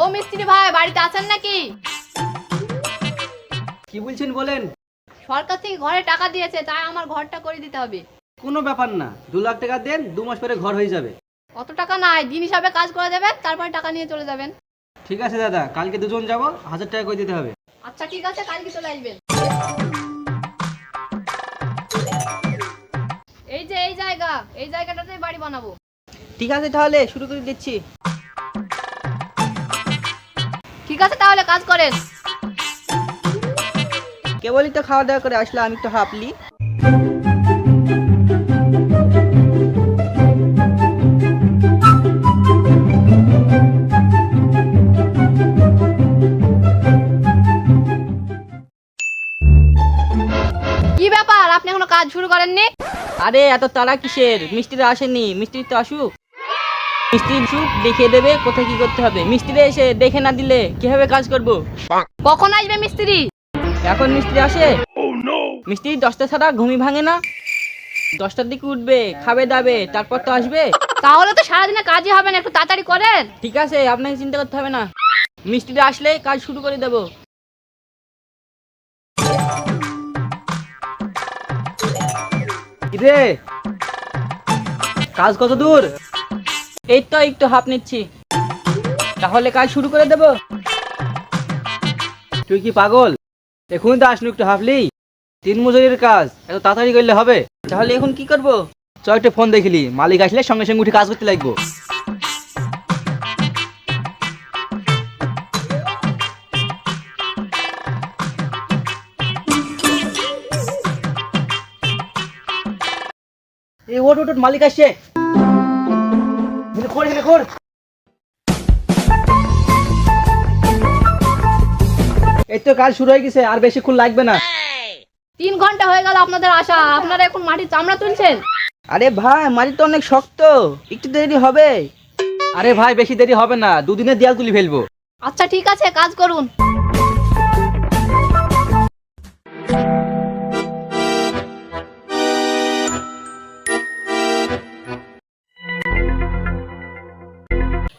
ও মিস্ত্রি ভাই বাড়িতে আছেন নাকি? কি বলছেন বলেন। সরকার থেকে ঘরে টাকা দিয়েছে, তাই আমার ঘরটা করে দিতে হবে। কোনো ব্যাপার না, 2 লাখ টাকা দেন, 2 মাস পরে ঘর হয়ে যাবে। অত টাকা নাই, দিন হিসাবে কাজ করে দেবেন, তারপরে টাকা নিয়ে চলে যাবেন। ঠিক আছে দাদা, কালকে দুজন যাব, 1000 টাকা করে দিতে হবে। আচ্ছা ঠিক আছে, কালকে চলে আসবেন। এই যে এই জায়গাটাতে বাড়ি বানাবো। ঠিক আছে তাহলে শুরু করে দিচ্ছি। ঠিক আছে তাহলে কাজ করেন। কেবলই তো খাওয়া দাওয়া করে আসলো, আমি তো হাঁপলি। কি ব্যাপার, আপনি এখনো কাজ শুরু করেননি? আরে এত তাড়া কিসের? মিস্ত্রি আসেনি, মিস্ত্রি তো আসুক। মিস্ত্রি আসুক, দেখিয়ে দেবে কোথায় কি করতে হবে। মিস্ত্রি এসে দেখে না দিলে কিভাবে কাজ করব? কখন আসবে মিস্ত্রি? এখন মিস্ত্রি আসে? মিস্ত্রি 10টা ছাড়া ঘুমই ভাঙে না। 10টার দিকে উঠবে, খাবে দাবে, তারপর তো আসবে। তাহলে তো সারাদিনে কাজই হবে না, একটু তাড়াতাড়ি করেন। ঠিক আছে, আপনাকে চিন্তা করতে হবে না, মিস্ত্রি আসলে কাজ শুরু করে দেবো। রে, কাজ কত দূর? এই তো একটু হাঁপ নিচ্ছি। তাহলে কাজ শুরু করে দেবো। তুই কি পাগল? এখন তো আসনু, একটু হাফলি। 3 মজুরির কাজ, এত তাড়াতাড়ি করলে হবে? তাহলে এখন কি করব? চ একটু ফোন দেখিলি, মালিক আসলে সঙ্গে সঙ্গে উঠে কাজ করতে লাগবো। এই ওট ওট ওট, মালিক আসছে। হেলে খোর, হেলে খোর। এই তো কাজ শুরু হয়ে গেছে, আর বেশিক্ষণ লাগবে না। 3 ঘন্টা হয়ে গেল আপনাদের আসা, আপনারা এখন মাটির চামড়া তুলছেন? আরে ভাই, মাটি তো অনেক শক্ত, একটু দেরি হবে। আরে ভাই, বেশি দেরি হবে না, 2 দিনে দেয়াল তুলি ফেলবো। আচ্ছা ঠিক আছে, কাজ করুন।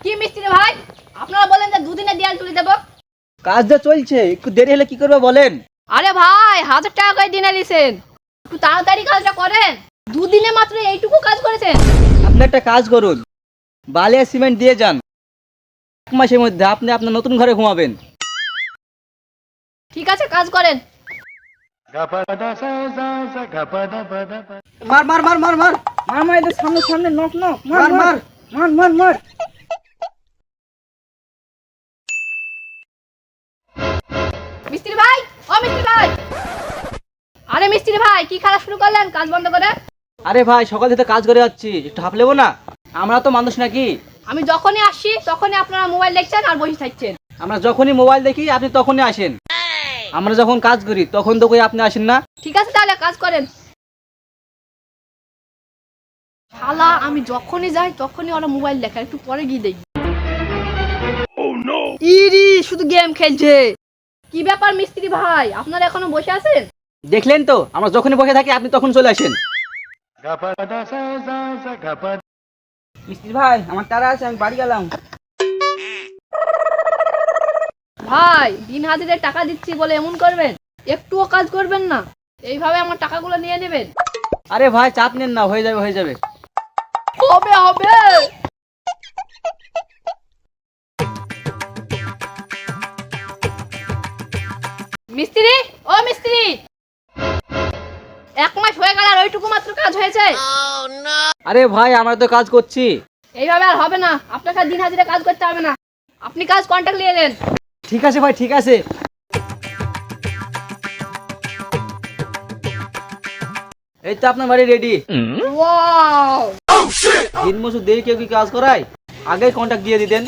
কি মিস্ত্রি ভাই, আপনারা বলেন যে 2 দিনে দেয়াল তুলে দেবো। কাজ যা চলছে, একটু দেরি হলে কি করবে বলেন? আরে ভাই, 1000 টাকা করে দিনে দিয়েছেন, একটু তাড়াতাড়ি কাজটা করেন। 2 দিনে মাত্র এইটুকু কাজ করেছেন। আপনি একটা কাজ করুন, বালি আর সিমেন্ট দিয়ে যান, 1 মাসের মধ্যে আপনি আপনার নতুন ঘরে ঘুমাবেন। ঠিক আছে, কাজ করেন। মার মার মার মার মার মার মার, এদের সামনে সামনে নক নক, মার মার। মার মার মার। মিস্ত্রি ভাই, ও মিস্ত্রি ভাই। আরে মিস্ত্রি ভাই, কি খেলা শুরু করলেন কাজ বন্ধ করে? আরে ভাই, সকাল থেকে কাজ করে যাচ্ছি, একটু হাঁপ লেবো না? আমরা তো মানুষ নাকি? আমি যখনই আসছি তখনই আপনারা মোবাইল দেখছেন আর বসে থাকছেন। আমরা যখনই মোবাইল দেখি আপনি তখনই আসেন, আমরা যখন কাজ করি তখন তো কই আপনি আসেন না। ঠিক আছে তাহলে কাজ করেন। শালা, আমি যখনই যাই তখনই ওরা মোবাইল দেখে, একটু পরে গিয়ে দেখি। ইরি, শুধু গেম খেলছে। কি ব্যাপার মিস্ত্রি ভাই, আপনারা এখনো বসে আছেন? দেখলেন তো, আমরা যখনই বসে থাকি আপনি তখন চলে আসেন। মিস্ত্রি ভাই, আমার তারা আছে, আমি বাড়ি গেলাম। ভাই, দিন হাজিরের টাকা দিচ্ছি বলে এমন করবেন? একটুও কাজ করবেন না, এইভাবে আমার টাকাগুলো নিয়ে নেবেন। আরে ভাই, চাপ নেন না, হয়ে যাবে হয়ে যাবে। হবে হবে। মিস্ত্রি, ও মিস্ত্রি, 1 মাস হয়ে গেল আর ওইটুকু মাত্র কাজ হয়েছে। আরে ভাই, আমরা তো কাজ করছি। এইভাবে আর হবে না, আপনাকে আর দিন হাজিরে কাজ করতে হবে না, আপনি কাজ কন্ট্রাক্ট নিয়ে নেন। ঠিক আছে ভাই, ঠিক আছে। এই তো আপনার বাড়ি রেডি। ওয়াও, দিন মজুর দেরি কেউ কি কাজ করায়? আগে কন্ট্যাক্ট দিয়ে দিতেন।